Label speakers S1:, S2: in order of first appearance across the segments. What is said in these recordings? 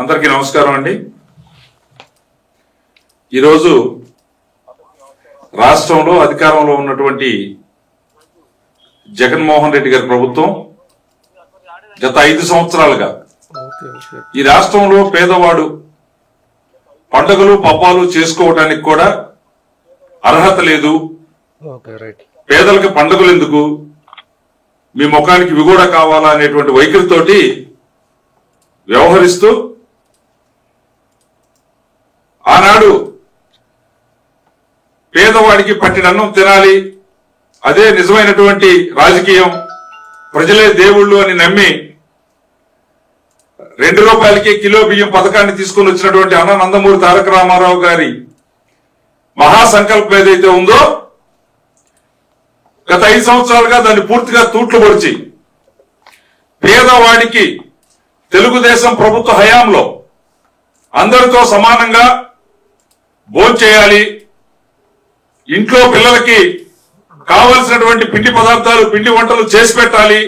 S1: అందరికీ నమస్కారం అండి. ఈరోజు రాష్ట్రంలో అధికారంలో ఉన్నటువంటి జగన్మోహన్ రెడ్డి గారి ప్రభుత్వం గత 5 సంవత్సరాలుగా ఈ రాష్ట్రంలో పేదవాడు పండుగలు పబ్బాలు చేసుకోవడానికి కూడా అర్హత లేదు, పేదలకు పండుగలు ఎందుకు, మీ ముఖానికి ఇవి కూడా కావాలా అనేటువంటి వైఖరితోటి వ్యవహరిస్తూ ఆనాడు పేదవాడికి పట్టినన్నం తినాలి, అదే నిజమైనటువంటి రాజకీయం, ప్రజలే దేవుళ్ళు అని నమ్మి 2 రూపాయలకే కిలో బియ్యం పథకాన్ని తీసుకుని వచ్చినటువంటి అన్న నందమూరి తారక రామారావు గారి మహాసంకల్పం ఏదైతే ఉందో గత 5 సంవత్సరాలుగా దాన్ని పూర్తిగా తూట్లు పొడిచి పేదవాడికి తెలుగుదేశం ప్రభుత్వ హయాంలో అందరితో సమానంగా భోంచేయాలి, ఇంట్లో పిల్లలకి కావలసినటువంటి పిండి పదార్థాలు పిండి వంటలు చేసి పెట్టాలి,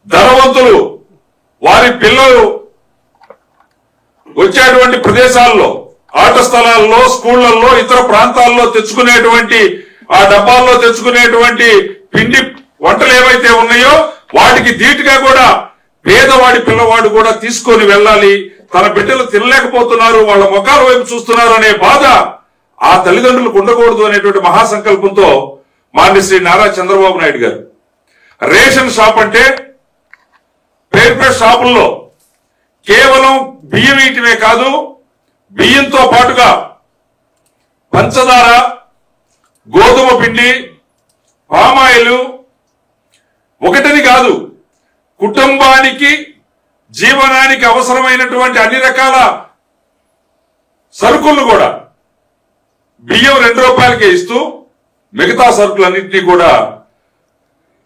S1: ధనవంతులు వారి పిల్లలు వచ్చేటువంటి ప్రదేశాల్లో ఆట స్థలాల్లో స్కూళ్లలో ఇతర ప్రాంతాల్లో తెచ్చుకునేటువంటి ఆ డబ్బాల్లో తెచ్చుకునేటువంటి పిండి వంటలు ఏవైతే ఉన్నాయో వాటికి ధీటుగా కూడా పేదవాడి పిల్లవాడు కూడా తీసుకొని వెళ్ళాలి, తన బిడ్డలు తినలేకపోతున్నారు, వాళ్ళ ముఖాల వైపు చూస్తున్నారు అనే బాధ ఆ తల్లిదండ్రులకు ఉండకూడదు అనేటువంటి మహాసంకల్పంతో మాన్య శ్రీ నారా చంద్రబాబు నాయుడు గారు రేషన్ షాప్ అంటే పేరు షాపుల్లో కేవలం బియ్యం ఇయటమే కాదు, బియ్యంతో పాటుగా పంచదార, గోధుమ పిండి, పామాయిలు ఒకటని కాదు, కుటుంబానికి జీవనానికి అవసరమైనటువంటి అన్ని రకాల సరుకులను కూడా బియ్యం 2 రూపాయలకే ఇస్తూ మిగతా సరుకులన్నింటినీ కూడా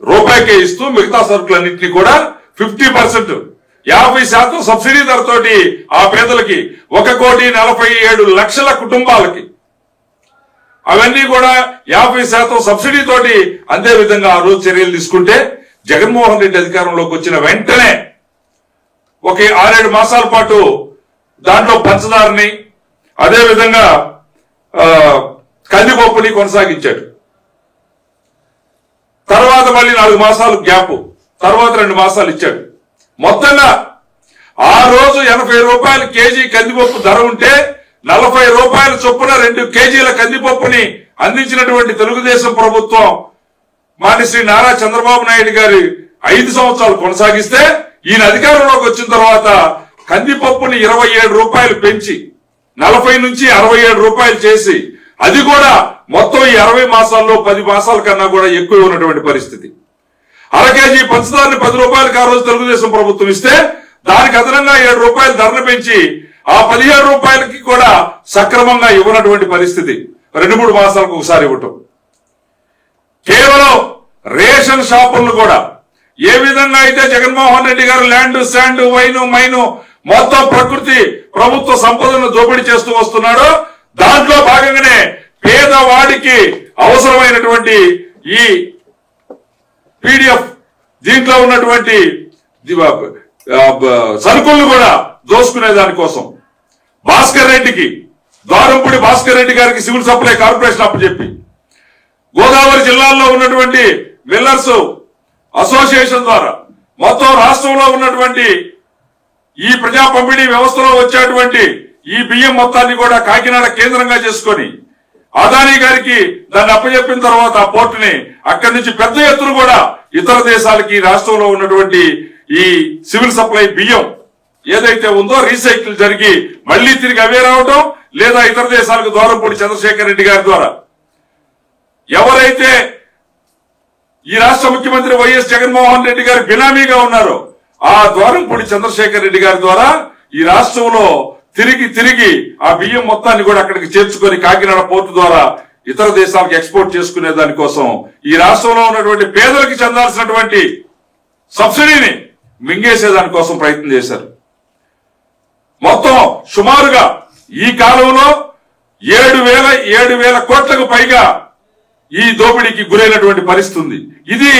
S1: రూపాయికే ఇస్తూ మిగతా సరుకులన్నింటినీ కూడా 50% 50% సబ్సిడీ ధరతోటి ఆ పేదలకి 1,47,00,000 కుటుంబాలకి అవన్నీ కూడా 50% సబ్సిడీ తోటి అందే విధంగా ఆ రోజు చర్యలు తీసుకుంటే జగన్మోహన్ రెడ్డి అధికారంలోకి వచ్చిన వెంటనే ఒక 6-7 మాసాల పాటు దాంట్లో పంచదారని అదే విధంగా కందిపప్పుని కొనసాగించాడు. తర్వాత మళ్ళీ 4 మాసాలు గ్యాప్, తర్వాత 2 మాసాలు ఇచ్చాడు. మొత్తంగా ఆ రోజు 80 రూపాయలు కేజీ కందిపప్పు ధర ఉంటే 40 రూపాయల చొప్పున 2 కేజీల కందిపప్పుని అందించినటువంటి తెలుగుదేశం ప్రభుత్వం మాన్య శ్రీ నారా చంద్రబాబు నాయుడు గారి 5 సంవత్సరాలు కొనసాగిస్తే ఈయన అధికారంలోకి వచ్చిన తర్వాత కందిపప్పుని 27 రూపాయలు పెంచి 40 నుంచి 67 రూపాయలు చేసి అది కూడా మొత్తం ఈ 60 మాసాల్లో 10 మాసాల కన్నా కూడా ఎక్కువ ఉన్నటువంటి పరిస్థితి. అర కేజీ పంచదారని 10 రూపాయలకి ఆ రోజు తెలుగుదేశం ప్రభుత్వం ఇస్తే దానికి అదనంగా 7 రూపాయలు ధరను పెంచి ఆ 17 రూపాయలకి కూడా సక్రమంగా ఇవ్వనటువంటి పరిస్థితి 2-3 మాసాలకు ఒకసారి ఇవ్వటం. కేవలం రేషన్ షాపులను కూడా ఏ విధంగా అయితే జగన్మోహన్ రెడ్డి గారు ల్యాండ్ శాండ్ వైను మైను మొత్తం ప్రకృతి ప్రభుత్వ సంపదను దోపిడీ చేస్తూ వస్తున్నాడో దాంట్లో భాగంగానే పేదవాడికి అవసరమైనటువంటి ఈ పీడిఎఫ్ దీంట్లో ఉన్నటువంటి సరుకులను కూడా దోసుకునే దానికోసం భాస్కర్ రెడ్డికి ద్వారంపూడి భాస్కర్ రెడ్డి గారికి సివిల్ సప్లై కార్పొరేషన్ అప్పచెప్పి గోదావరి జిల్లాల్లో ఉన్నటువంటి మిల్లర్స్ అసోసియేషన్ ద్వారా మొత్తం రాష్ట్రంలో ఉన్నటువంటి ఈ ప్రజా పంపిణీ వ్యవస్థలో వచ్చేటువంటి ఈ బియ్యం మొత్తాన్ని కూడా కాకినాడ కేంద్రంగా చేసుకొని అదానీ గారికి దాన్ని అప్పచెప్పిన తర్వాత ఆ పోర్టుని అక్కడి నుంచి పెద్ద ఎత్తున కూడా ఇతర దేశాలకి రాష్ట్రంలో ఉన్నటువంటి ఈ సివిల్ సప్లై బియ్యం ఏదైతే ఉందో రీసైకిల్ జరిగి మళ్లీ తిరిగి అవే రావడం లేదా ఇతర దేశాలకు ద్వారంపూడి చంద్రశేఖర్ రెడ్డి గారి ద్వారా ఎవరైతే ఈ రాష్ట్ర ముఖ్యమంత్రి వైఎస్ జగన్మోహన్ రెడ్డి గారి బినామీగా ఉన్నారో ఆ ద్వారంపూడి చంద్రశేఖర్ రెడ్డి గారి ద్వారా ఈ రాష్ట్రంలో తిరిగి ఆ బియ్యం మొత్తాన్ని కూడా అక్కడికి చేర్చుకొని కాకినాడ పోర్టు ద్వారా ఇతర దేశాలకు ఎక్స్పోర్ట్ చేసుకునే దానికోసం ఈ రాష్ట్రంలో ఉన్నటువంటి పేదలకు చెందాల్సినటువంటి సబ్సిడీని మింగేసే దానికోసం ప్రయత్నం చేశారు. మొత్తం సుమారుగా ఈ కాలంలో 7,000 కోట్లకు పైగా ఈ దోపిడీకి గురైనటువంటి పరిస్థితి ఉంది. ఇది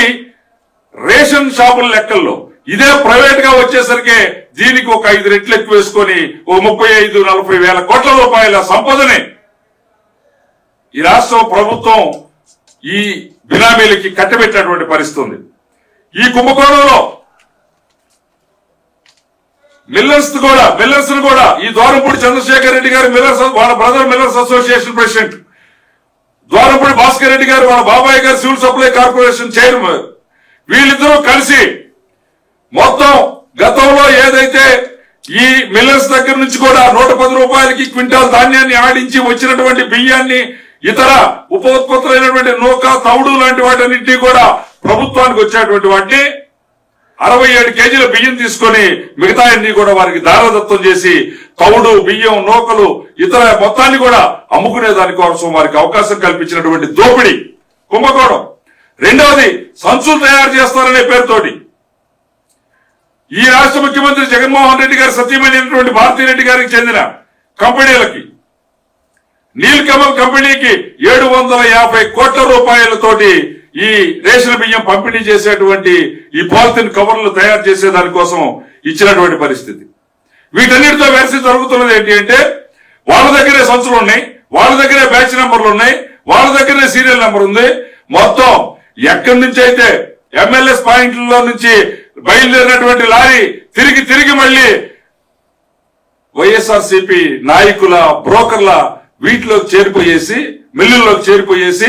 S1: రేషన్ షాపుల లెక్కల్లో ఇదే ప్రైవేట్ గా వచ్చేసరికి దీనికి ఒక 5 రెట్లు ఎక్కువ వేసుకొని ఓ 35-40 వేల కోట్ల రూపాయల సంపదని ఈ రాష్ట్ర ప్రభుత్వం ఈ బినామీలకి కట్టబెట్టినటువంటి పరిస్థితి ఉంది. ఈ కుంభకోణంలో మిల్లర్స్ కూడా ఈ ద్వారంపూడి చంద్రశేఖర్ రెడ్డి గారు వాళ్ళ brother millers association president, Dwarampudi Bhaskar Reddy గారు వాళ్ళ బాబాయ్ గారు సివిల్ సప్లై కార్పొరేషన్ చైర్మన్, వీళ్ళిద్దరూ కలిసి మొత్తం గతంలో ఏదైతే ఈ మిల్లర్స్ దగ్గర నుంచి కూడా 110 రూపాయలకి క్వింటాల్ ధాన్యాన్ని ఆడించి వచ్చినటువంటి బియ్యాన్ని ఇతర ఉప ఉత్పత్తులైనటువంటి నూక, తవుడు లాంటి వాటన్నింటినీ కూడా ప్రభుత్వానికి వచ్చేటువంటి వాటిని 67 కేజీల బియ్యం తీసుకొని మిగతా అన్ని కూడా వారికి దారదత్తం చేసి తవుడు, బియ్యం, నూకలు ఇతర మొత్తాన్ని కూడా అమ్ముకునే దానికోసం వారికి అవకాశం కల్పించినటువంటి దోపిడీ కుంభకోణం. రెండవది సంచులు తయారు చేస్తారనే పేరుతోటి ఈ రాష్ట్ర ముఖ్యమంత్రి జగన్మోహన్ రెడ్డి గారి సతీమైనటువంటి భారతీరెడ్డి గారికి చెందిన కంపెనీలకి నీల్కమల్ కంపెనీకి 750 కోట్ల రూపాయలతోటి ఈ రేషన్ బియ్యం పంపిణీ చేసేటువంటి ఈ పాలిథిన్ కవర్లు తయారు చేసే దానికోసం ఇచ్చినటువంటి పరిస్థితి. వీటన్నిటితో వెరసి జరుగుతున్నది ఏంటి అంటే వాళ్ళ దగ్గరే సంచులు ఉన్నాయి, వాళ్ళ దగ్గరే బ్యాచ్ నెంబర్లు ఉన్నాయి, వాళ్ళ దగ్గరే సీరియల్ నెంబర్ ఉంది. మొత్తం ఎక్కడి నుంచి అయితే ఎంఎల్ఎస్ పాయింట్లలో నుంచి బయలుదేరినటువంటి లారీ తిరిగి మళ్ళీ వైఎస్ఆర్సీపీ నాయకుల, బ్రోకర్ల వీటిలోకి చేరిపోయేసి, మిల్లుల్లోకి చేరిపోయేసి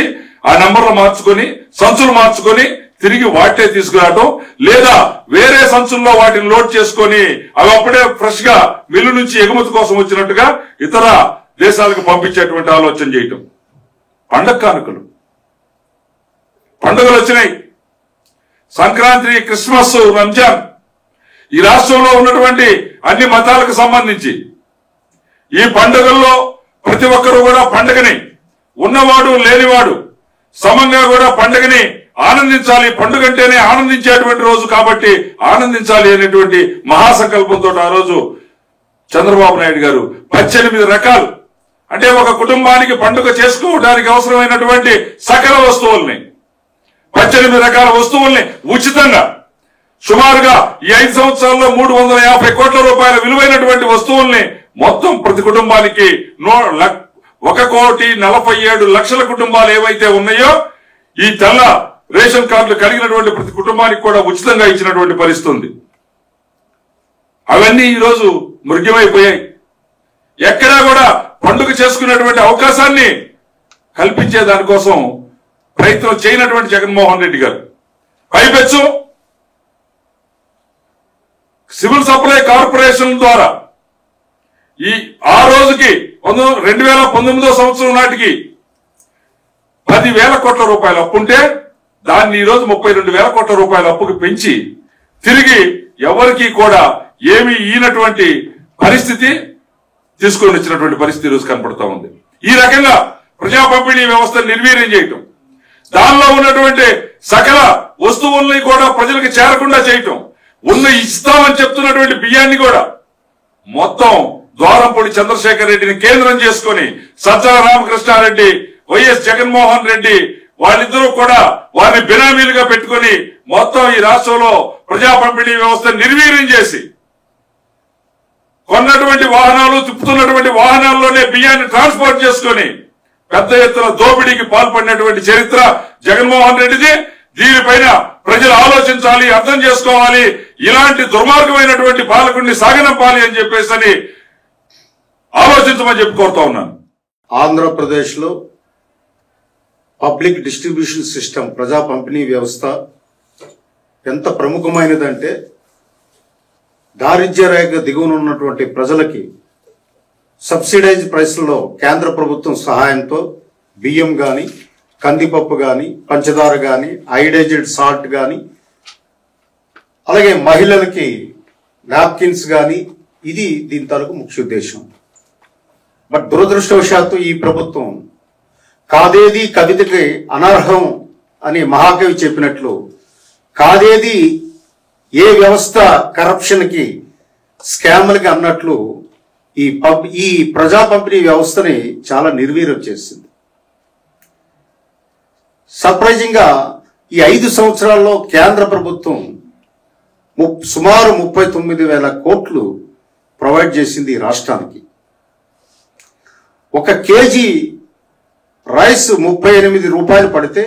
S1: ఆ నంబర్లు మార్చుకొని సంచులు మార్చుకొని తిరిగి వాటే తీసుకురావటం, లేదా వేరే సంచుల్లో వాటిని లోడ్ చేసుకొని అవి అప్పుడే ఫ్రెష్ గా మిల్లు నుంచి ఎగుమతి కోసం వచ్చినట్టుగా ఇతర దేశాలకు పంపించేటువంటి ఆలోచన చేయటం. పండగ కానుకలు, పండుగలు వచ్చినాయి. సంక్రాంతి, క్రిస్మస్, రంజాన్ ఈ రాష్ట్రంలో ఉన్నటువంటి అన్ని మతాలకు సంబంధించి ఈ పండుగల్లో ప్రతి ఒక్కరూ కూడా పండుగని, ఉన్నవాడు లేనివాడు సమంగా కూడా పండుగని ఆనందించాలి. పండుగ అంటేనే ఆనందించేటువంటి రోజు కాబట్టి ఆనందించాలి అనేటువంటి మహాసంకల్పంతో ఆ రోజు చంద్రబాబు నాయుడు గారు 18 రకాలు, అంటే ఒక కుటుంబానికి పండుగ చేసుకోవడానికి అవసరమైనటువంటి సకల వస్తువుల్ని 18 రకాల వస్తువుల్ని ఉచితంగా సుమారుగా ఈ 5 సంవత్సరాల్లో 350 కోట్ల రూపాయల విలువైనటువంటి వస్తువుల్ని మొత్తం ప్రతి కుటుంబానికి 1,47,00,000 కుటుంబాలు ఏవైతే ఉన్నాయో ఈ తెల్ల రేషన్ కార్డులు కలిగినటువంటి ప్రతి కుటుంబానికి కూడా ఉచితంగా ఇచ్చినటువంటి పరిస్థితి ఉంది. అవన్నీ ఈరోజు మృగ్యమైపోయాయి. ఎక్కడా కూడా పండుగ చేసుకునేటువంటి అవకాశాన్ని కల్పించే దానికోసం ప్రయత్నం చేయనటువంటి జగన్మోహన్ రెడ్డి గారు పైపెచ్చు సివిల్ సప్లై కార్పొరేషన్ ద్వారా ఆ రోజుకి 2019 సంవత్సరం నాటికి 10,000 కోట్ల రూపాయలు అప్పుంటే దాన్ని ఈరోజు 32,000 కోట్ల రూపాయల అప్పుకి పెంచి తిరిగి ఎవరికి కూడా ఏమీ ఈనటువంటి పరిస్థితి తీసుకొని వచ్చినటువంటి పరిస్థితి ఈరోజు కనపడతా ఉంది. ఈ రకంగా ప్రజా పంపిణీ వ్యవస్థ నిర్వీర్యం చేయటం, దానిలో ఉన్నటువంటి సకల వస్తువుల్ని కూడా ప్రజలకు చేరకుండా చేయటం, ఇస్తామని చెప్తున్నటువంటి బియ్యాన్ని కూడా మొత్తం ద్వారంపూడి చంద్రశేఖర్ రెడ్డిని కేంద్రం చేసుకుని సజ్జల రామకృష్ణారెడ్డి, వైఎస్ జగన్మోహన్ రెడ్డి వాళ్ళిద్దరూ కూడా వారిని బినామీలుగా పెట్టుకుని మొత్తం ఈ రాష్ట్రంలో ప్రజా పంపిణీ వ్యవస్థ నిర్వీర్యం చేసి కొన్నటువంటి వాహనాలు, తిప్పుతున్నటువంటి వాహనాల్లోనే బియ్యాన్ని ట్రాన్స్పోర్ట్ చేసుకుని పెద్ద ఎత్తున దోపిడీకి పాల్పడినటువంటి చరిత్ర జగన్మోహన్ రెడ్డిది. దీనిపైన ప్రజలు ఆలోచించాలి, అర్థం చేసుకోవాలి. ఇలాంటి దుర్మార్గమైనటువంటి పాలకుడిని సాగనంపాలి అని చెప్పేసి ఆలోచించమని చెప్పి కోరుతా ఉన్నాను.
S2: ఆంధ్రప్రదేశ్ లో పబ్లిక్ డిస్ట్రిబ్యూషన్ సిస్టమ్, ప్రజా పంపిణీ వ్యవస్థ ఎంత ప్రముఖమైనదంటే దారిద్ర్య రేఖ దిగువన ఉన్నటువంటి ప్రజలకి సబ్సిడైజ్ ప్రైస్లలో కేంద్ర ప్రభుత్వం సహాయంతో బియ్యం గాని, కందిపప్పు గాని, పంచదార గాని, ఐడైజ్డ్ సాల్ట్ గాని, అలాగే మహిళలకి నాప్కిన్స్ గాని, ఇది దీని తాలూకు ముఖ్య ఉద్దేశం. బట్ దురదృష్టవశాత్తు ఈ ప్రభుత్వం కాదేది కవితకి అనర్హం అని మహాకవి చెప్పినట్లు కాదేది ఏ వ్యవస్థ కరప్షన్ కి, స్కామ్లకి అన్నట్లు ఈ ప్రజా పంపిణీ వ్యవస్థని చాలా నిర్వీర్యం చేసింది. సర్ప్రైజింగ్ గా ఈ 5 సంవత్సరాల్లో కేంద్ర ప్రభుత్వం సుమారు 39,000 కోట్లు ప్రొవైడ్ చేసింది ఈ రాష్ట్రానికి. 1 కేజీ రైస్ 38 రూపాయలు పడితే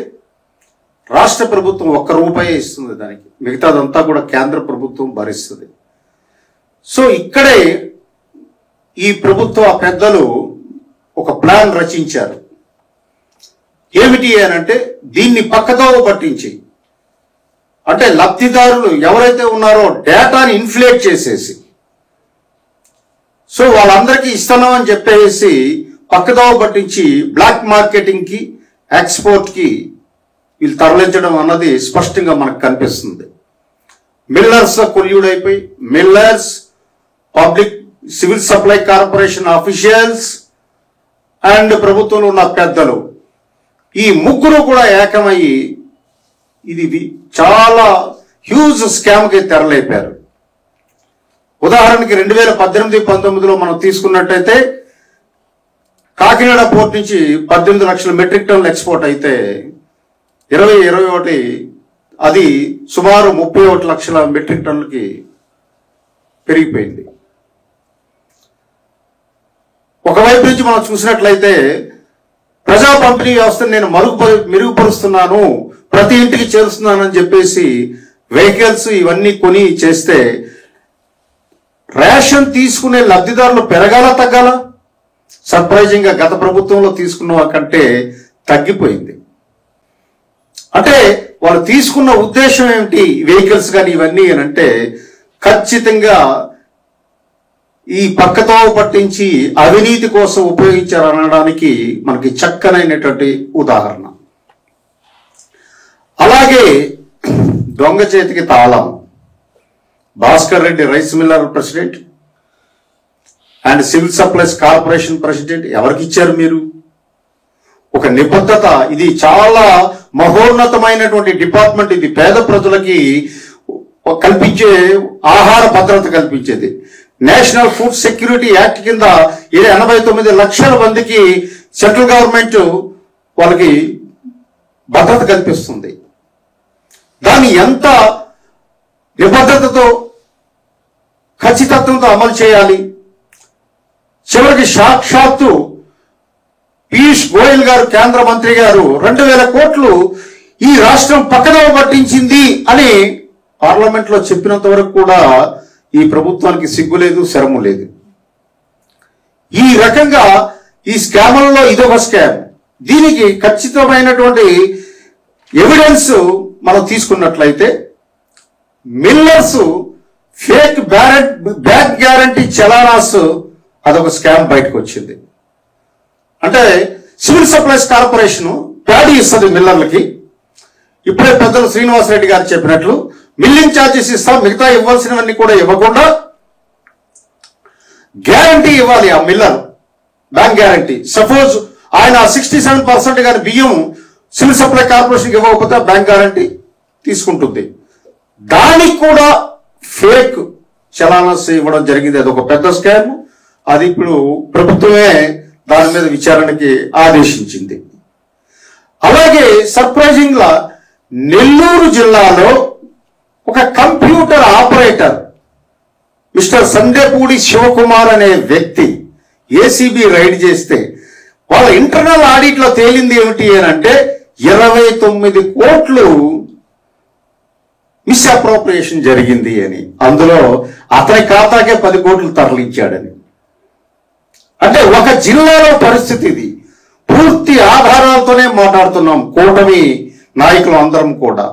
S2: రాష్ట్ర ప్రభుత్వం 1 రూపాయే ఇస్తుంది దానికి, మిగతాదంతా కూడా కేంద్ర ప్రభుత్వం భరిస్తుంది. సో ఇక్కడే ఈ ప్రభుత్వ పెద్దలు ఒక ప్లాన్ రచించారు. ఏమిటి అనంటే దీన్ని పక్కదోవ పట్టించి, అంటే లబ్ధిదారులు ఎవరైతే ఉన్నారో డేటాని ఇన్ఫ్లేట్ చేసేసి, సో వాళ్ళందరికీ ఇస్తున్నామని చెప్పేసి పక్కదోవ పట్టించి బ్లాక్ మార్కెటింగ్కి, ఎక్స్పోర్ట్కి వీళ్ళు తరలించడం అన్నది స్పష్టంగా మనకు కనిపిస్తుంది. మిల్లర్స్ కొల్యూడైపోయి millers, public civil supply corporation officials and ప్రభుత్వంలో ఉన్న పెద్దలు, ఈ ముగ్గురు కూడా ఏకమయ్యి ఇది చాలా హ్యూజ్ స్కామ్కి తెరలేపారు. ఉదాహరణకి 2018-19లో మనం తీసుకున్నట్టయితే కాకినాడ పోర్ట్ నుంచి 18 లక్షల మెట్రిక్ టన్నులు ఎక్స్పోర్ట్ అయితే 2021 అది సుమారు 31 లక్షల మెట్రిక్ టన్నులకి పెరిగిపోయింది. ఒకవైపు నుంచి మనం చూసినట్లయితే ప్రజా పంపిణీ వ్యవస్థను నేను మెరుగుపరుస్తున్నాను, ప్రతి ఇంటికి చేరుస్తున్నానని చెప్పేసి వెహికల్స్ ఇవన్నీ కొని చేస్తే రేషన్ తీసుకునే లబ్ధిదారులు పెరగాల తగ్గాల? సర్ప్రైజింగ్ గా గత ప్రభుత్వంలో తీసుకున్న కంటే తగ్గిపోయింది. అంటే వాళ్ళు తీసుకున్న ఉద్దేశం ఏమిటి, వెహికల్స్ కానీ ఇవన్నీ అని అంటే ఖచ్చితంగా ఈ పక్కతో పట్టించి అవినీతి కోసం ఉపయోగించారనడానికి మనకి చక్కనైనటువంటి ఉదాహరణ. అలాగే దొంగ చేతికి తాళం. Bhaskar Reddy rice Miller president and civil supplies corporation president ఎవరికి ఇచ్చారు మీరు? ఒక నిబద్ధత, ఇది చాలా మహోన్నతమైనటువంటి డిపార్ట్మెంట్. ఇది పేద ప్రజలకి కల్పించే ఆహార భద్రత కల్పించేది. నేషనల్ ఫుడ్ సెక్యూరిటీ యాక్ట్ కింద 89 లక్షల మందికి సెంట్రల్ గవర్నమెంట్ వాళ్ళకి భద్రత కల్పిస్తుంది. దాన్ని ఎంత నిబద్ధతతో ఖచ్చితత్వంతో అమలు చేయాలి. చివరికి సాక్షాత్తు పీయూష్ గోయల్ గారు, కేంద్ర మంత్రి గారు 2,000 కోట్లు ఈ రాష్ట్రం పక్కదోవ పట్టించింది అని పార్లమెంట్ లో చెప్పినంత వరకు కూడా ఈ ప్రభుత్వానికి సిగ్గు లేదు, శరము లేదు. ఈ రకంగా ఈ స్కామ్లలో ఇదొక స్కామ్. దీనికి ఖచ్చితమైనటువంటి ఎవిడెన్స్ మనం తీసుకున్నట్లయితే millers fake back guarantee challans అదొక స్కామ్ బయటకు వచ్చింది. అంటే సివిల్ సప్లైస్ కార్పొరేషన్ ప్యాడీ ఇస్తుంది మిల్లర్లకి. ఇప్పుడే పెద్దలు శ్రీనివాసరెడ్డి గారు చెప్పినట్లు మిల్లింగ్ ఛార్జెస్ ఇస్తాం, మిగతా ఇవ్వాల్సినవన్నీ కూడా ఇవ్వకుండా గ్యారంటీ ఇవ్వాలి ఆ మిల్లర్, బ్యాంక్ గ్యారంటీ. సపోజ్ ఆయన 67% గారి బియ్యం సివిల్ సప్లై కార్పొరేషన్కి ఇవ్వకపోతే బ్యాంక్ గ్యారంటీ తీసుకుంటుంది. దానికి కూడా ఫేక్ చలానాస్ ఇవ్వడం జరిగింది. అది ఒక పెద్ద స్కామ్. అది ఇప్పుడు ప్రభుత్వమే దాని మీద విచారణకి ఆదేశించింది. అలాగే సర్ప్రైజింగ్ గా నెల్లూరు జిల్లాలో ఒక కంప్యూటర్ ఆపరేటర్ మిస్టర్ సందేపూడి శివకుమార్ అనే వ్యక్తి ఏసీబీ రైడ్ చేస్తే వాళ్ళ ఇంటర్నల్ ఆడిట్ లో తేలింది ఏమిటి అని అంటే 29 కోట్లు మిస్అప్రోప్రియేషన్ జరిగింది అని. అందులో అతని ఖాతాకే 10 కోట్లు తరలించాడని. అంటే ఒక జిల్లాలో పరిస్థితి ఇది. పూర్తి ఆధారాలతోనే మాట్లాడుతున్నాం కూటమి నాయకులు అందరం కూడా.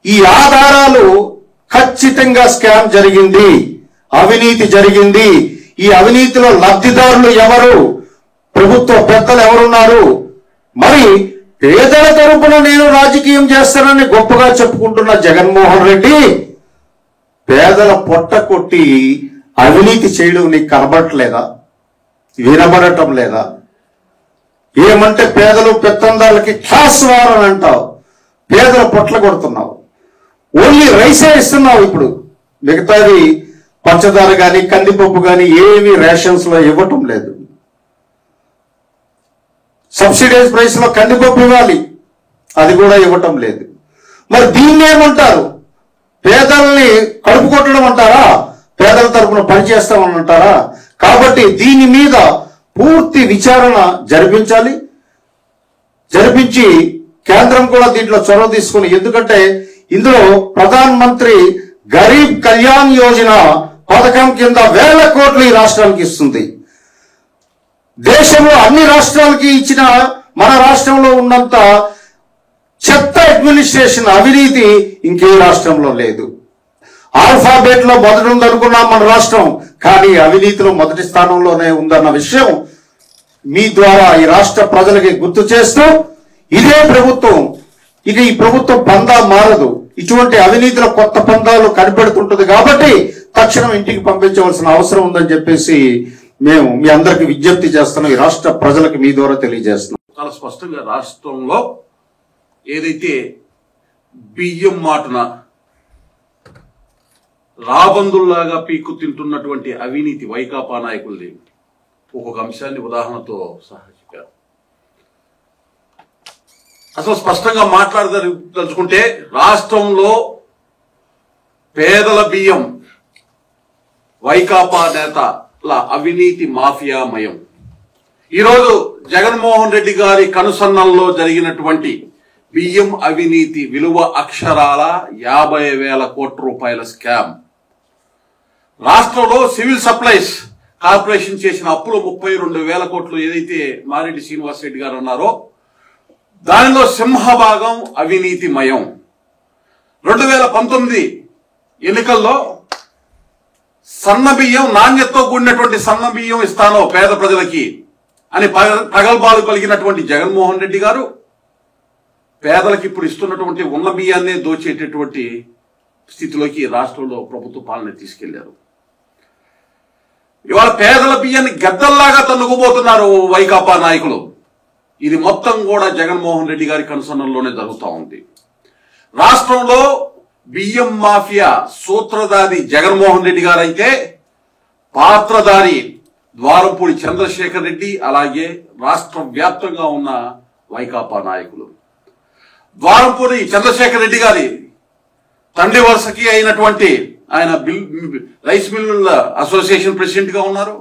S2: ఈ ఆధారాలు ఖచ్చితంగా స్కామ్ జరిగింది, అవినీతి జరిగింది. ఈ అవినీతిలో లబ్ధిదారులు ఎవరు, ప్రభుత్వ పెద్దలు ఎవరున్నారు, మరి పేదల తరపున నేను రాజకీయం చేస్తానని గొప్పగా చెప్పుకుంటున్న జగన్మోహన్ రెడ్డి పేదల పొట్ట కొట్టి అవినీతి చేయడం నీకు కనబడట్లేదా, వినబడటం లేదా? ఏమంటే పేదలు పెత్తందాలకి క్లాస్ వార్ అని అంటావు, పేదల పొట్ల కొడుతున్నావు. ఓన్లీ రైసే ఇస్తున్నావు. ఇప్పుడు మిగతాది పంచదార కానీ కందిపప్పు కానీ ఏమి రేషన్స్ లో ఇవ్వటం లేదు. సబ్సిడైజ్ ప్రైస్ లో కందిపప్పు ఇవ్వాలి, అది కూడా ఇవ్వటం లేదు. మరి దీన్ని ఏమంటారు? పేదల్ని కడుపు కొట్టడం అంటారా? పేదల తరపున పనిచేస్తామని అంటారా? కాబట్టి దీని మీద పూర్తి విచారణ జరిపించి కేంద్రం కూడా దీంట్లో చొరవ తీసుకుని, ఎందుకంటే ఇందులో ప్రధాన మంత్రి గరీబ్ కళ్యాణ్ యోజన పథకం కింద వేల కోట్లు ఈ రాష్ట్రానికి ఇస్తుంది. దేశంలో అన్ని రాష్ట్రాలకి ఇచ్చిన మన రాష్ట్రంలో ఉన్నంత చెత్త అడ్మినిస్ట్రేషన్, అవినీతి ఇంకే రాష్ట్రంలో లేదు. ఆల్ఫాబెట్ లో మొదటి ఉందనుకున్నాం మన రాష్ట్రం, కానీ అవినీతిలో మొదటి స్థానంలోనే ఉందన్న విషయం మీ ద్వారా ఈ రాష్ట్ర ప్రజలకి గుర్తు చేస్తూ, ఇదే ప్రభుత్వం ఇక ఈ ప్రభుత్వం పందా మారదు. ఇటువంటి అవినీతిలో కొత్త పందాలు కనిపెడుతుంటుంది కాబట్టి తక్షణం ఇంటికి పంపించవలసిన అవసరం ఉందని చెప్పేసి మేము మీ అందరికి విజ్ఞప్తి చేస్తున్నాం. ఈ రాష్ట్ర ప్రజలకు మీ ద్వారా తెలియజేస్తున్నాం.
S3: చాలా స్పష్టంగా రాష్ట్రంలో ఏదైతే బియ్యం మాటన రాబందుల్లాగా పీక్కు తింటున్నటువంటి అవినీతి వైకాపా నాయకుల్ని ఒక్కొక్క అంశాన్ని ఉదాహరణతో సహా చెప్పారు. అసలు స్పష్టంగా మాట్లాడదలుచుకుంటే రాష్ట్రంలో పేదల బియ్యం వైకాపా నేతల అవినీతి మాఫియామయం. ఈరోజు జగన్మోహన్ రెడ్డి గారి కనుసన్నల్లో జరిగినటువంటి బియ్యం అవినీతి విలువ అక్షరాల 50,000 కోట్ల రూపాయల స్కామ్. రాష్ట్రంలో సివిల్ సప్లైస్ కార్పొరేషన్ చేసిన అప్పులు 32,000 కోట్లు ఏదైతే మారెడ్డి శ్రీనివాసరెడ్డి గారు అన్నారో దానిలో సింహభాగం అవినీతిమయం. 2019 ఎన్నికల్లో సన్న బియ్యం, నాణ్యతతో కూడినటువంటి సన్న బియ్యం ఇస్తానో పేద ప్రజలకి అని ప్రగల్భాలు కలిగినటువంటి జగన్మోహన్ రెడ్డి గారు పేదలకు ఇప్పుడు ఇస్తున్నటువంటి ఉన్న బియ్యాన్నే దోచేటటువంటి స్థితిలోకి రాష్ట్రంలో ప్రభుత్వ పాలన తీసుకెళ్లారు. ఇవాళ పేదల బియ్యాన్ని గద్దల్లాగా తన్నుకుపోతున్నారు వైకాపా నాయకులు. ఇది మొత్తం కూడా జగన్మోహన్ రెడ్డి గారి కనుసన్నల్లోనే జరుగుతూ ఉంది. రాష్ట్రంలో బియ్యం మాఫియా సూత్రధారి జగన్మోహన్ రెడ్డి గారు అయితే పాత్రధారి ద్వారంపూడి చంద్రశేఖర్ రెడ్డి, అలాగే రాష్ట్ర వ్యాప్తంగా ఉన్న వైకాపా నాయకులు. ద్వారంపూడి చంద్రశేఖర్ రెడ్డి గారి తండ్రి వరుసకి అయినటువంటి ఆయన రైస్ మిల్లుల అసోసియేషన్ ప్రెసిడెంట్ గా ఉన్నారు,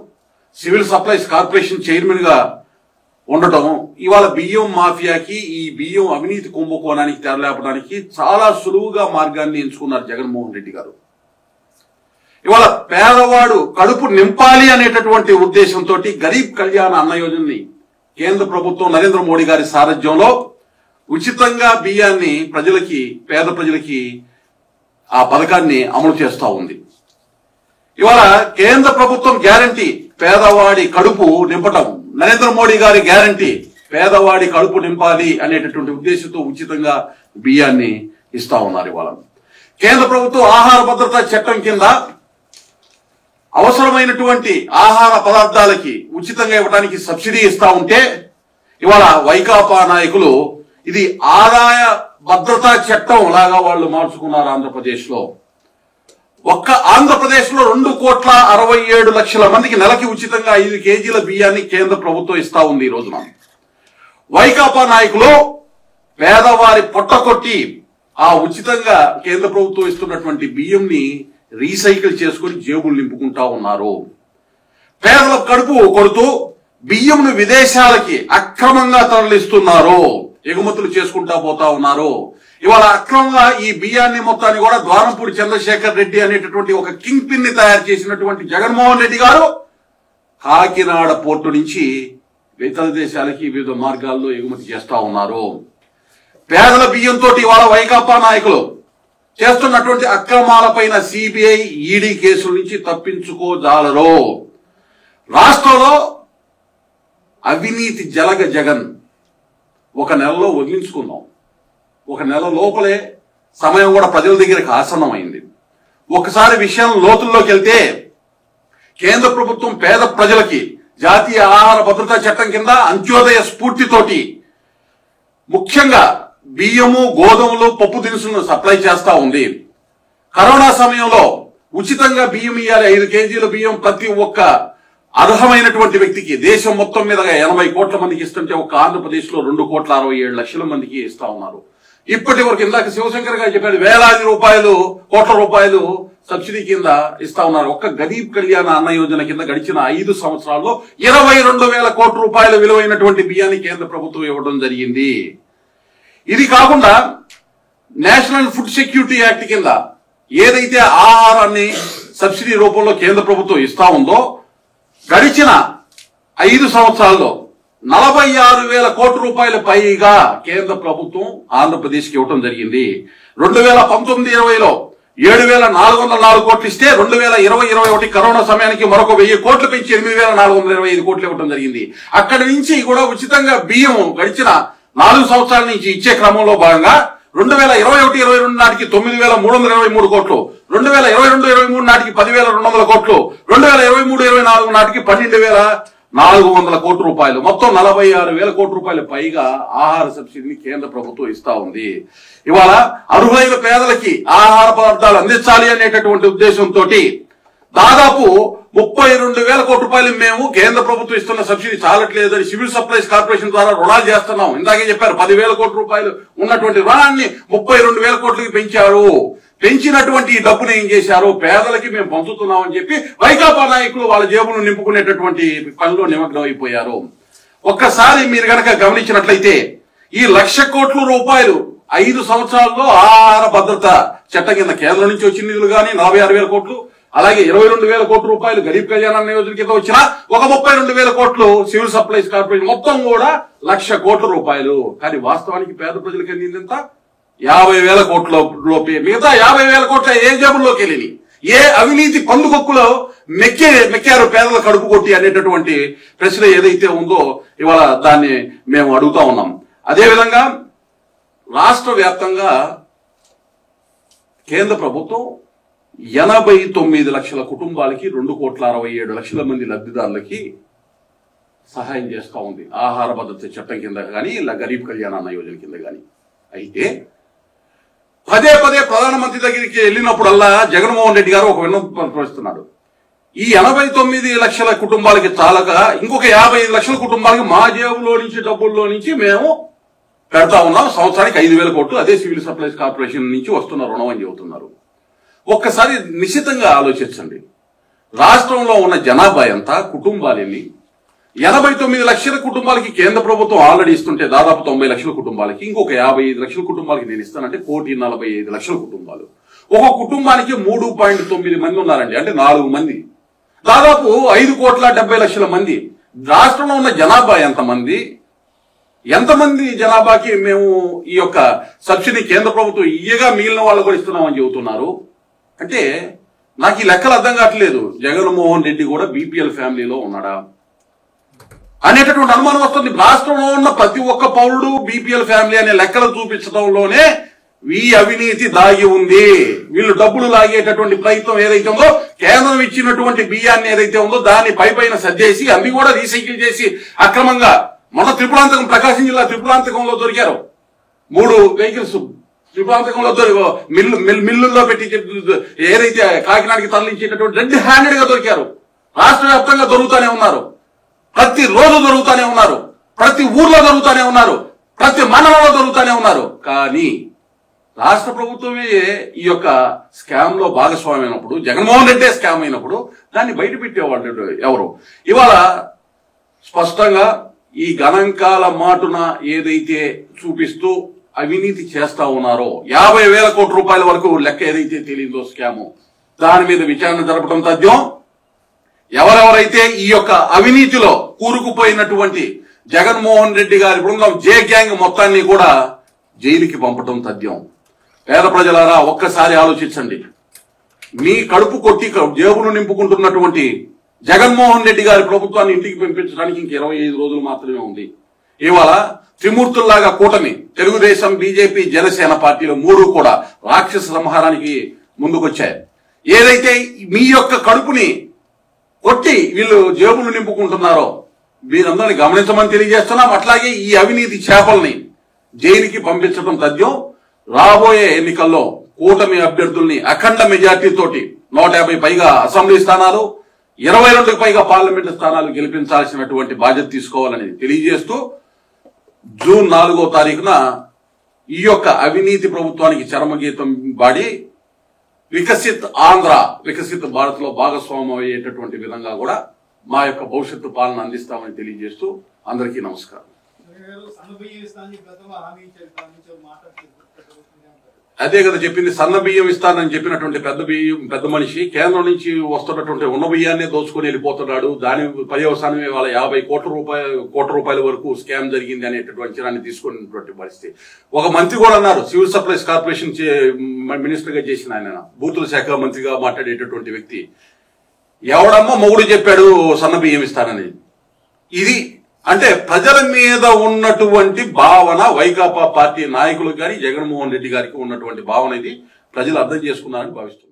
S3: సివిల్ సప్లైస్ కార్పొరేషన్ చైర్మన్ గా ఉండటం ఇవాళ బియ్యం మాఫియాకి, ఈ బియ్యం అవినీతి కుంభకోణానికి తెరలేపడానికి చాలా సులువుగా మార్గాన్ని ఎంచుకున్నారు జగన్మోహన్ రెడ్డి గారు. ఇవాళ పేదవాడు కడుపు నింపాలి అనేటటువంటి ఉద్దేశంతో గరీబ్ కళ్యాణ్ అన్న యోజనని కేంద్ర ప్రభుత్వం నరేంద్ర మోడీ గారి సారథ్యంలో ఉచితంగా బియ్యాన్ని పేద ప్రజలకి ఆ పథకాన్ని అమలు చేస్తూ ఉంది. ఇవాళ కేంద్ర ప్రభుత్వం గ్యారంటీ పేదవాడి కడుపు నింపటం, నరేంద్ర మోడీ గారి గ్యారంటీ పేదవాడి కడుపు నింపాలి అనేటటువంటి ఉద్దేశంతో ఉచితంగా బియ్యాన్ని ఇస్తా ఉన్నారు. ఇవాళ కేంద్ర ప్రభుత్వం ఆహార భద్రతా చట్టం కింద అవసరమైనటువంటి ఆహార పదార్థాలకి ఉచితంగా ఇవ్వడానికి సబ్సిడీ ఇస్తా ఉంటే ఇవాళ వైకాపా నాయకులు ఇది ఆదాయ భద్రతా చట్టం లాగా వాళ్ళు మార్చుకున్నారు. ఆంధ్రప్రదేశ్ లో ఒక్క ఆంధ్రప్రదేశ్ లో 2,67,00,000 మందికి నెలకి ఉచితంగా 5 కేజీల బియ్యాన్ని కేంద్ర ప్రభుత్వం ఇస్తా ఉంది. ఈ రోజున వైకాపా నాయకులు పేదవారి పొట్టకొట్టి ఆ ఉచితంగా కేంద్ర ప్రభుత్వం ఇస్తున్నటువంటి బియ్యంని రీసైకిల్ చేసుకుని జేబులు నింపుకుంటా ఉన్నారు. పేదల కడుపు కొడుతూ బియ్యంను విదేశాలకి అక్రమంగా తరలిస్తున్నారు, ఎగుమతులు చేసుకుంటా పోతా ఉన్నారు. ఇవాళ అక్రమంగా ఈ బియ్యాన్ని మొత్తాన్ని కూడా ద్వారంపూడి చంద్రశేఖర్ రెడ్డి అనేటటువంటి ఒక కింగ్ పిన్ ని తయారు చేసినటువంటి జగన్మోహన్ రెడ్డి గారు కాకినాడ పోర్టు నుంచి ఇతర దేశాలకి వివిధ మార్గాల్లో ఎగుమతి చేస్తా ఉన్నారు. పేదల బియ్యంతో ఇవాళ వైకాపా నాయకులు చేస్తున్నటువంటి అక్రమాలపైన సిబిఐ, ఈడీ కేసుల నుంచి తప్పించుకోజాలరు. రాష్ట్రంలో అవినీతి జగన్ ఒక నెలలో వదిలించుకుందాం. ఒక నెల లోపలే సమయం కూడా ప్రజల దగ్గరికి ఆసన్నమైంది. ఒకసారి విషయం లోతుల్లోకి వెళ్తే కేంద్ర ప్రభుత్వం పేద ప్రజలకి జాతీయ ఆహార భద్రతా చట్టం కింద అంత్యోదయ స్ఫూర్తితోటి ముఖ్యంగా బియ్యము, గోధుమలు, పప్పు దినుసులను సప్లై చేస్తా ఉంది. కరోనా సమయంలో ఉచితంగా బియ్యం ఇవ్వాలి. 5 కేజీల బియ్యం ప్రతి ఒక్క అర్హమైనటువంటి వ్యక్తికి దేశం మొత్తం మీదగా 80 కోట్ల మందికి ఇస్తుంటే ఒక్క ఆంధ్రప్రదేశ్ లో 2,67,00,000 మందికి ఇస్తా ఉన్నారు. ఇప్పటి వరకు ఇందాక శివశంకర్ గారు చెప్పారు, వేలాది రూపాయలు, కోట్ల రూపాయలు సబ్సిడీ కింద ఇస్తా ఉన్నారు. ఒక్క గరీబ్ కళ్యాణ అన్న యోజన కింద గడిచిన 5 సంవత్సరాల్లో 22,000 కోట్ల రూపాయల విలువైనటువంటి బియ్యాన్ని కేంద్ర ప్రభుత్వం ఇవ్వడం జరిగింది. ఇది కాకుండా నేషనల్ ఫుడ్ సెక్యూరిటీ యాక్ట్ కింద ఏదైతే ఆహారాన్ని సబ్సిడీ రూపంలో కేంద్ర ప్రభుత్వం ఇస్తా ఉందో గడిచిన 5 సంవత్సరాల్లో 46,000 కోట్ల రూపాయల పైగా కేంద్ర ప్రభుత్వం ఆంధ్రప్రదేశ్కి ఇవ్వడం జరిగింది. 2019-20లో 7,404 కోట్లు ఇస్తే 2020-21 కరోనా సమయానికి మరొక 1000 కోట్లు పెంచి 8,425 కోట్లు ఇవ్వడం జరిగింది. అక్కడి నుంచి కూడా ఉచితంగా బియ్యం గడిచిన 4 సంవత్సరాల నుంచి ఇచ్చే క్రమంలో భాగంగా 2021-22 నాటికి 9,323 కోట్లు, 2022-23 నాటికి 10,200 కోట్లు, 2023-24 నాటికి 12,400 కోట్ల రూపాయలు, మొత్తం 46,000 కోట్ల రూపాయల పైగా ఆహార సబ్సిడీని కేంద్ర ప్రభుత్వం ఇస్తా ఉంది. ఇవాళ అర్హులైన పేదలకి ఆహార పదార్థాలు అందించాలి అనేటటువంటి ఉద్దేశంతో దాదాపు 32,000 కోట్ల రూపాయలు మేము కేంద్ర ప్రభుత్వం ఇస్తున్న సబ్సిడీ చాలట్లేదని సివిల్ సప్లైస్ కార్పొరేషన్ ద్వారా రుణాలు చేస్తున్నాం. ఇందాకే చెప్పారు, 10,000 కోట్ల రూపాయలు ఉన్నటువంటి రుణాన్ని 32,000 కోట్లకి పెంచారు. పెంచినటువంటి ఈ డబ్బును ఏం చేశారు, పేదలకి మేము పంచుతున్నామని చెప్పి వైకాపా నాయకులు వాళ్ళ జేబును నింపుకునేటటువంటి పనిలో నిమగ్నం అయిపోయారు. ఒక్కసారి మీరు గనక గమనించినట్లయితే ఈ 1,00,000 కోట్ల రూపాయలు 5 సంవత్సరాల్లో ఆహార భద్రత చట్టం కింద కేంద్రం నుంచి వచ్చిన నిధులు కానీ 46,000 కోట్లు, అలాగే 22,000 కోట్ల రూపాయలు గరీబ్ కళ్యాణ అన్న యోజన కింద వచ్చిన ఒక 32,000 కోట్లు సివిల్ సప్లైస్ కార్పొరేషన్, మొత్తం కూడా 1,00,000 కోట్ల రూపాయలు. కానీ వాస్తవానికి పేద ప్రజలకు అందింది ఎంత? 50,000 కోట్ల లోపే. మిగతా 50,000 కోట్ల ఏ జేబుల్లోకి వెళ్ళి ఏ అవినీతి పందుకొక్కులో మెక్కారు పేదల కడుపు కొట్టి అనేటటువంటి ప్రశ్న ఏదైతే ఉందో ఇవాళ దాన్ని మేము అడుగుతా ఉన్నాం. అదేవిధంగా రాష్ట్ర వ్యాప్తంగా కేంద్ర ప్రభుత్వం 89 లక్షల కుటుంబాలకి 2,67,00,000 మంది లబ్ధిదారులకి సహాయం చేస్తా ఉంది ఆహార భద్రత చట్టం కింద కానీ ఇలా గరీబ్ కళ్యాణ అన్న యోజన కింద కానీ. అయితే పదే పదే ప్రధానమంత్రి దగ్గరికి వెళ్ళినప్పుడల్లా జగన్మోహన్ రెడ్డి గారు ఒక విన్నపం ప్రవేశిస్తున్నాడు. ఈ 89 లక్షల కుటుంబాలకి చాలక ఇంకొక 55 లక్షల కుటుంబాలకి మా జేబులో నుంచి డబ్బుల్లో నుంచి మేము పెడతా ఉన్నాం, సంవత్సరానికి 5,000 కోట్లు అదే సివిల్ సప్లైస్ కార్పొరేషన్ నుంచి వస్తున్న రుణం అని చెబుతున్నారు. ఒక్కసారి నిశ్చితంగా ఆలోచించండి, రాష్ట్రంలో ఉన్న జనాభా ఎంత, కుటుంబాలెన్ని? 89 లక్షల కుటుంబాలకి కేంద్ర ప్రభుత్వం ఆల్రెడీ ఇస్తుంటే దాదాపు 90 లక్షల కుటుంబాలకి ఇంకొక 55 లక్షల కుటుంబాలకి నేను ఇస్తానంటే 1,45 లక్షల కుటుంబాలు. ఒక కుటుంబానికి 3.9 మంది ఉన్నారండి, అంటే 4 మంది, దాదాపు 5,70,00,000 మంది. రాష్ట్రంలో ఉన్న జనాభా ఎంతమంది జనాభాకి మేము ఈ యొక్క సబ్సిడీ కేంద్ర ప్రభుత్వం ఇయ్యగా మిగిలిన వాళ్ళు కూడా ఇస్తున్నామని చెబుతున్నారు. అంటే నాకు ఈ లెక్కలు అర్థం కావట్లేదు. జగన్మోహన్ రెడ్డి కూడా బీపీఎల్ ఫ్యామిలీలో ఉన్నాడా అనేటటువంటి అనుమానం వస్తుంది. రాష్ట్రంలో ఉన్న ప్రతి ఒక్క పౌరుడు బీపీఎల్ ఫ్యామిలీ అనే లెక్కలు చూపించడంలోనే ఈ అవినీతి దాగి ఉంది. వీళ్ళు డబ్బులు లాగేటటువంటి ప్రయత్నం ఏదైతే ఉందో, కేంద్రం ఇచ్చినటువంటి బియ్యాన్ని ఏదైతే ఉందో దాన్ని పైన సర్దేసి అవి కూడా రీసైకిల్ చేసి అక్రమంగా మొన్న త్రిపురాంతకం, ప్రకాశం జిల్లా త్రిపురాంతకంలో దొరికారు 3 వెహికల్స్. త్రిపురాంతకంలో మిల్లుల్లో పెట్టి ఏదైతే కాకినాడకి తరలించేటటువంటి రెడ్ హ్యాండెడ్ గా దొరికారు. రాష్ట్ర వ్యాప్తంగా దొరుకుతానే ఉన్నారు, ప్రతి రోజు దొరుకుతానే ఉన్నారు, ప్రతి ఊర్లో దొరుకుతానే ఉన్నారు, ప్రతి మండలంలో దొరుకుతానే ఉన్నారు. కానీ రాష్ట్ర ప్రభుత్వమే ఈ యొక్క స్కామ్ లో భాగస్వామి అయినప్పుడు, జగన్మోహన్ రెడ్డి స్కామ్ అయినప్పుడు దాన్ని బయట పెట్టేవాళ్ళు ఎవరు? ఇవాళ స్పష్టంగా ఈ గణాంకాల మాటున ఏదైతే చూపిస్తూ అవినీతి చేస్తా ఉన్నారో 50,000 కోట్ల రూపాయల వరకు లెక్క ఏదైతే తెలియదో స్కాము, దాని మీద విచారణ జరపడం తథ్యం. ఎవరెవరైతే ఈ యొక్క అవినీతిలో కూరుకుపోయినటువంటి జగన్మోహన్ రెడ్డి గారి బృందం జే గ్యాంగ్ మొత్తాన్ని కూడా జైలుకి పంపడం తథ్యం. పేద ప్రజలారా ఒక్కసారి ఆలోచించండి. మీ కడుపు కొట్టి జేబును నింపుకుంటున్నటువంటి జగన్మోహన్ రెడ్డి గారి ప్రభుత్వాన్ని ఇంటికి పంపించడానికి ఇంక 25 రోజులు మాత్రమే ఉంది. ఇవాళ త్రిమూర్తుల్లాగా కూటమి, తెలుగుదేశం, బీజేపీ, జనసేన పార్టీలు 3 కూడా రాక్షస సంహారానికి ముందుకొచ్చాయి. ఏదైతే మీ యొక్క కడుపుని కొట్టి వీళ్ళు జేబులు నింపుకుంటున్నారో వీరందరినీ గమనించమని తెలియజేస్తున్నాం. అట్లాగే ఈ అవినీతి చేపల్ని జైలుకి పంపించడం తథ్యం. రాబోయే ఎన్నికల్లో కూటమి అభ్యర్థుల్ని అఖండ మెజార్టీతోటి 150 పైగా అసెంబ్లీ స్థానాలు, 22కి పైగా పార్లమెంటు స్థానాలు గెలిపించాల్సినటువంటి బాధ్యత తీసుకోవాలని తెలియజేస్తూ జూన్ 4వ తారీఖున ఈ యొక్క అవినీతి ప్రభుత్వానికి చరమగీతం పాడి వికసిత్ ఆంధ్ర, వికసిత్ భారత్ లో భాగస్వామ్యం అయ్యేటటువంటి విధంగా కూడా మా యొక్క భవిష్యత్తు పాలన అందిస్తామని తెలియజేస్తూ అందరికీ నమస్కారం. అదే కదా చెప్పింది, సన్న బియ్యం ఇస్తానని చెప్పినటువంటి పెద్ద మనిషి కేంద్రం నుంచి వస్తున్నటువంటి ఉన్న బియ్యాన్నే దోచుకుని వెళ్ళిపోతున్నాడు. దాని పర్యవసానమే వాళ్ళ 50 కోట్ల రూపాయల వరకు స్కామ్ జరిగింది అనేటటువంటి అంచనాన్ని తీసుకున్నటువంటి పరిస్థితి. ఒక మంత్రి కూడా అన్నారు, సివిల్ సప్లైస్ కార్పొరేషన్ మినిస్టర్ గా చేసిన ఆయన, బూతుల శాఖ మంత్రిగా మాట్లాడేటటువంటి వ్యక్తి, ఎవడమ్మా మొగుడు చెప్పాడు సన్న బియ్యం ఇస్తానని. ఇది అంటే ప్రజల మీద ఉన్నటువంటి భావన, వైకాపా పార్టీ నాయకులకు కానీ జగన్మోహన్ రెడ్డి గారికి ఉన్నటువంటి భావన ఇది ప్రజలు అర్థం చేసుకున్నారని భావిస్తున్నారు.